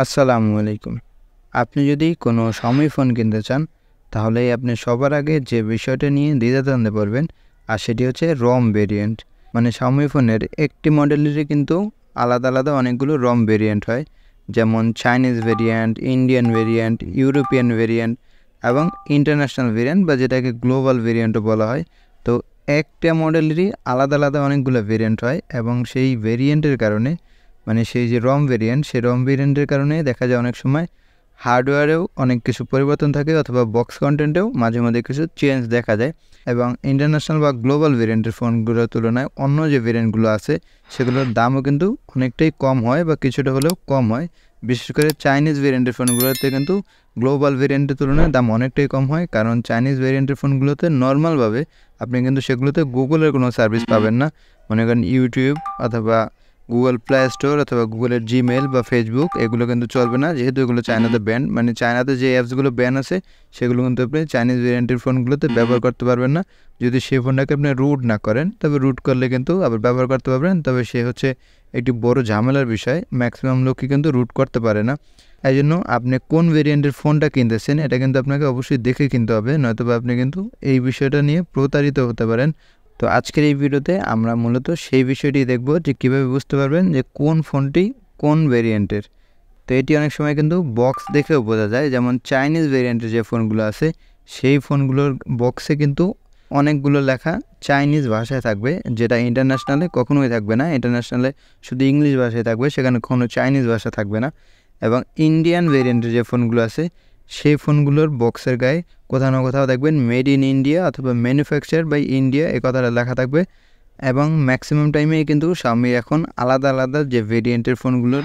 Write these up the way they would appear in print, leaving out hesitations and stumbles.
আসসালামু আলাইকুম। আপনি যদি কোনো Xiaomi ফোন কিনতে চান, তাহলে আপনি সবার আগে যে বিষয়টা নিয়ে দ্বিধাদ্বন্দ্বে পড়বেন, আর সেটি হচ্ছে ROM ভেরিয়েন্ট। মানে Xiaomi ফোনের একটি মডেলেরই কিন্তু আলাদা অনেকগুলো ROM ভেরিয়েন্ট হয়। যেমন Chinese variant, Indian variant, European variant এবং ইন্টারন্যাশনাল ভেরিয়েন্ট বা যেটাকে গ্লোবাল ভেরিয়েন্টও বলা হয়। তো একটা মডেলেরই আলাদা অনেকগুলো ভেরিয়েন্ট হয় এবং সেই ভেরিয়েন্টের কারণে মানে সেই যে ROM ভেরিয়েন্ট, সেই ROM ভেরিয়েন্টের কারণে দেখা যায় অনেক সময় হার্ডওয়্যারেও অনেক কিছু পরিবর্তন থাকে অথবা বক্স কন্টেন্টেও মাঝে কিছু চেঞ্জ দেখা যায়। এবং ইন্টারন্যাশনাল বা গ্লোবাল ভেরিয়েন্টের ফোনগুলোর তুলনায় অন্য যে ভেরিয়েন্টগুলো আছে সেগুলোর দামও কিন্তু অনেকটাই কম হয় বা কিছুটা হলেও কম হয়। বিশেষ করে চাইনিজ ভেরিয়েন্টের ফোনগুলোতে কিন্তু গ্লোবাল ভেরিয়েন্টের তুলনায় দাম অনেকটাই কম হয়, কারণ চাইনিজ ভেরিয়েন্টের ফোনগুলোতে নর্মালভাবে আপনি কিন্তু সেগুলোতে গুগলের কোনো সার্ভিস পাবেন না। মনে করেন ইউটিউব অথবা গুগল প্লে স্টোর অথবা গুগলের জিমেল বা ফেসবুক এগুলো কিন্তু চলবে না, যেহেতু এগুলো চায়নাতে ব্যান। মানে চায়নাতে যে অ্যাপসগুলো ব্যান আছে সেগুলো কিন্তু আপনি চাইনিজ ভেরিয়েন্টের ফোনগুলোতে ব্যবহার করতে পারবেন না, যদি সেই ফোনটাকে আপনি রুট না করেন। তবে রুট করলে কিন্তু আবার ব্যবহার করতে পারবেন, তবে সে হচ্ছে একটি বড় ঝামেলার বিষয়। ম্যাক্সিমাম লোকই কিন্তু রুট করতে পারে না। এই জন্য আপনি কোন ভেরিয়েন্টের ফোনটা কিনতেছেন এটা কিন্তু আপনাকে অবশ্যই দেখে কিনতে হবে, নয়তো আপনি কিন্তু এই বিষয়টা নিয়ে প্রতারিত হতে পারেন। তো আজকের এই ভিডিওতে আমরা মূলত সেই বিষয়টি দেখব যে কীভাবে বুঝতে পারবেন যে কোন ফোনটি কোন ভেরিয়েন্টের। তো এটি অনেক সময় কিন্তু বক্স দেখেও বোঝা যায়। যেমন চাইনিজ ভেরিয়েন্টের যে ফোনগুলো আছে সেই ফোনগুলোর বক্সে কিন্তু অনেকগুলো লেখা চাইনিজ ভাষায় থাকবে, যেটা ইন্টারন্যাশনালে কখনোই থাকবে না। ইন্টারন্যাশনালে শুধু ইংলিশ ভাষায় থাকবে, সেখানে কখনো চাইনিজ ভাষা থাকবে না। এবং ইন্ডিয়ান ভেরিয়েন্টের যে ফোনগুলো আছে সেই ফোনগুলোর বক্সের গায়ে কোথাও না কোথাও দেখবেন মেড ইন ইন্ডিয়া অথবা ম্যানুফ্যাকচার বাই ইন্ডিয়া এই কথাটা লেখা থাকবে। এবং ম্যাক্সিমাম টাইমেই কিন্তু Xiaomi এখন আলাদা যে ভেরিয়েন্টের ফোনগুলোর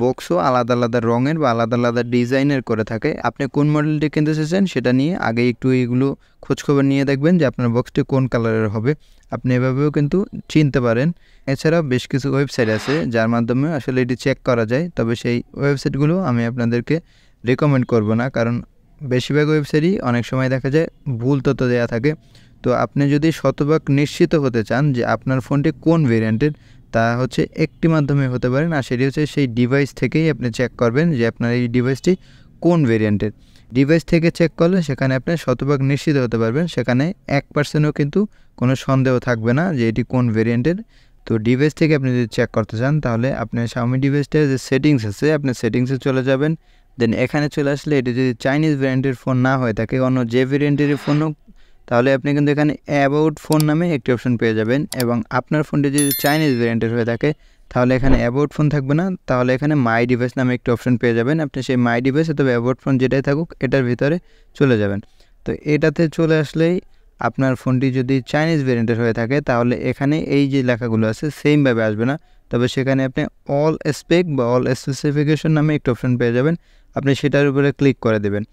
বক্সও আলাদা রঙের বা আলাদা ডিজাইনের করে থাকে। আপনি কোন মডেলটি কিনতে চাইছেন সেটা নিয়ে আগে একটু এইগুলো খোঁজখবর নিয়ে দেখবেন যে আপনার বক্সটি কোন কালারের হবে। আপনি এভাবেও কিন্তু চিনতে পারেন। এছাড়াও বেশ কিছু ওয়েবসাইট আছে যার মাধ্যমে আসলে এটি চেক করা যায়, তবে সেই ওয়েবসাইটগুলো আমি আপনাদেরকে রেকমেন্ড করব না, কারণ বেশিরভাগ ওয়েবসাইটই অনেক সময় দেখা যায় ভুল তথ্য দেওয়া থাকে। তো আপনি যদি শতভাগ নিশ্চিত হতে চান যে আপনার ফোনটি কোন ভেরিয়েন্টের, তা হচ্ছে একটি মাধ্যমে হতে পারেন, আর সেটি হচ্ছে সেই ডিভাইস থেকেই আপনি চেক করবেন যে আপনার এই ডিভাইসটি কোন ভেরিয়েন্টের। ডিভাইস থেকে চেক করলে সেখানে আপনি শতভাগ নিশ্চিত হতে পারবেন, সেখানে 1%ও কিন্তু কোনো সন্দেহ থাকবে না যে এটি কোন ভেরিয়েন্টের। তো ডিভাইস থেকে আপনি যদি চেক করতে চান তাহলে আপনার Xiaomi ডিভাইসটার যে সেটিংস আছে আপনি সেটিংসে চলে যাবেন। দেন এখানে চলে আসলে এটি যদি চাইনিজ ভেরিয়েন্টের ফোন না হয়ে থাকে, অন্য যে ভেরিয়েন্টের ফোন হোক, তাহলে আপনি কিন্তু এখানে অ্যাবাউট ফোন নামে একটি অপশন পেয়ে যাবেন। এবং আপনার ফোনটি যদি চাইনিজ ভেরিয়েন্টের হয়ে থাকে তাহলে এখানে অ্যাবাউট ফোন থাকবে না, তাহলে এখানে মাই ডিভাইস নামে একটি অপশন পেয়ে যাবেন। আপনি সেই মাই ডিভাইস অথবা অ্যাবাউট ফোন যেটাই থাকুক এটার ভিতরে চলে যাবেন। তো এটাতে চলে আসলেই আপনার ফোনটি যদি চাইনিজ ভেরিয়েন্টের হয়ে থাকে তাহলে এখানে এই যে লেখাগুলো আছে সেমভাবে আসবে না, তবে সেখানে আপনি অল স্পেক বা অল স্পেসিফিকেশন নামে একটি অপশন পেয়ে যাবেন। আপনি সেটার উপরে ক্লিক করে দেবেন।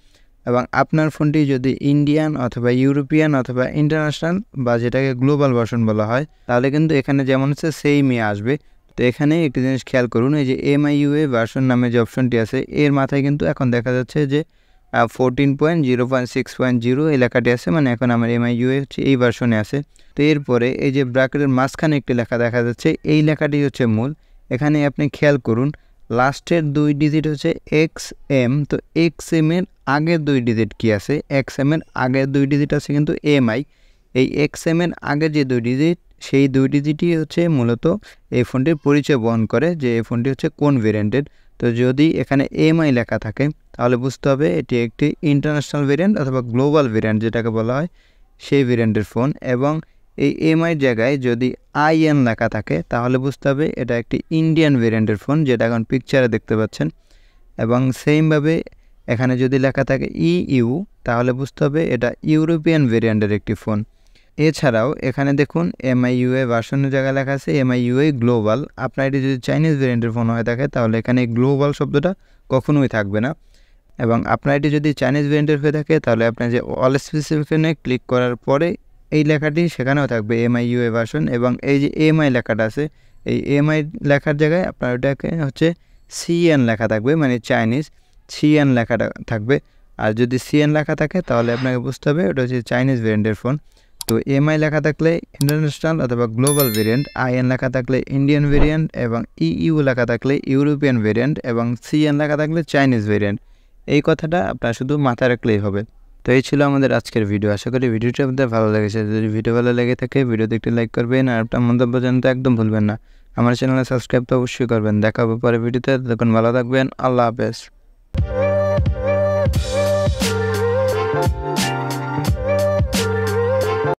এবং আপনার ফোনটি যদি ইন্ডিয়ান অথবা ইউরোপিয়ান অথবা ইন্টারন্যাশনাল বা যেটাকে গ্লোবাল ভার্সন বলা হয় তাহলে কিন্তু এখানে যেমন হচ্ছে সেইমই আসবে। তো এখানে একটি জিনিস খেয়াল করুন, এই যে MIUI ভার্সন নামে যে অপশনটি আছে এর মাথায় কিন্তু এখন দেখা যাচ্ছে যে 14.0.6.0 এই লেখাটি আছে, মানে এখন আমার MIUI হচ্ছে এই ভার্সনে আছে। তো এরপরে এই যে ব্র্যাকেটের মাঝখানে একটি লেখা দেখা যাচ্ছে, এই লেখাটি হচ্ছে মূল। এখানে আপনি খেয়াল করুন লাস্টের 2 ডিজিট হচ্ছে XM। তো XM এর আগের 2 ডিজিট কি আছে? XM এর আগের 2 ডিজিট আছে কিন্তু MI। এই XM এর আগের যে 2 ডিজিট সেই 2 ডিজিটই হচ্ছে মূলত এই ফোনটির পরিচয় বহন করে যে এই ফোনটি হচ্ছে কোন ভেরিয়েন্টের। তো যদি এখানে MI লেখা থাকে তাহলে বুঝতে হবে এটি একটি ইন্টারন্যাশনাল ভেরিয়েন্ট অথবা গ্লোবাল ভেরিয়েন্ট যেটাকে বলা হয় সেই ভেরিয়েন্টের ফোন। এবং এই MI জায়গায় যদি IN লেখা থাকে তাহলে বুঝতে হবে এটা একটি ইন্ডিয়ান ভেরিয়েন্টের ফোন, যেটা এখন পিকচারে দেখতে পাচ্ছেন। এবং সেমভাবে এখানে যদি লেখা থাকে EU তাহলে বুঝতে হবে এটা ইউরোপিয়ান ভেরিয়েন্টের একটি ফোন। এছাড়াও এখানে দেখুন MIUI ভার্সনের জায়গায় লেখা আছে MIUI গ্লোবাল। আপনার এটি যদি চাইনিজ ভেরিয়েন্টের ফোন হয়ে থাকে তাহলে এখানে গ্লোবাল শব্দটা কখনোই থাকবে না। এবং আপনার এটি যদি চাইনিজ ভেরিয়েন্টের হয়ে থাকে তাহলে আপনার যে অল স্পেসিফিকেশনে ক্লিক করার পরে এই লেখাটি সেখানেও থাকবে MIUI ভার্সন। এবং এই যে MI লেখাটা আছে এই MI লেখার জায়গায় আপনার ওটাকে হচ্ছে CN লেখা থাকবে, মানে চাইনিজ CN লেখাটা থাকবে। আর যদি CN লেখা থাকে তাহলে আপনাকে বুঝতে হবে ওটা হচ্ছে চাইনিজ ভেরিয়েন্টের ফোন। তো এমআই লেখা থাকলে ইন্টারন্যাশনাল অথবা গ্লোবাল ভেরিয়েন্ট, আইএন লেখা থাকলে ইন্ডিয়ান ভেরিয়েন্ট এবং ইইউ লেখা থাকলে ইউরোপিয়ান ভেরিয়েন্ট এবং সিএন লেখা থাকলে চাইনিজ ভেরিয়েন্ট। এই কথাটা আপনার শুধু মাথায় রাখলেই হবে। তো এই ছিল আমাদের আজকের ভিডিও। আশা করি ভিডিওটি আপনাদের ভালো লেগেছে। যদি ভিডিও ভালো লেগে থাকে ভিডিওতে একটি লাইক করবেন আর আপনার মন্তব্য জানাতে একদম ভুলবেন না। আমার চ্যানেলে সাবস্ক্রাইব তো অবশ্যই করবেন। দেখা হবে পরে ভিডিওতে। ততক্ষণ ভালো থাকবেন। আল্লাহ হাফেজ।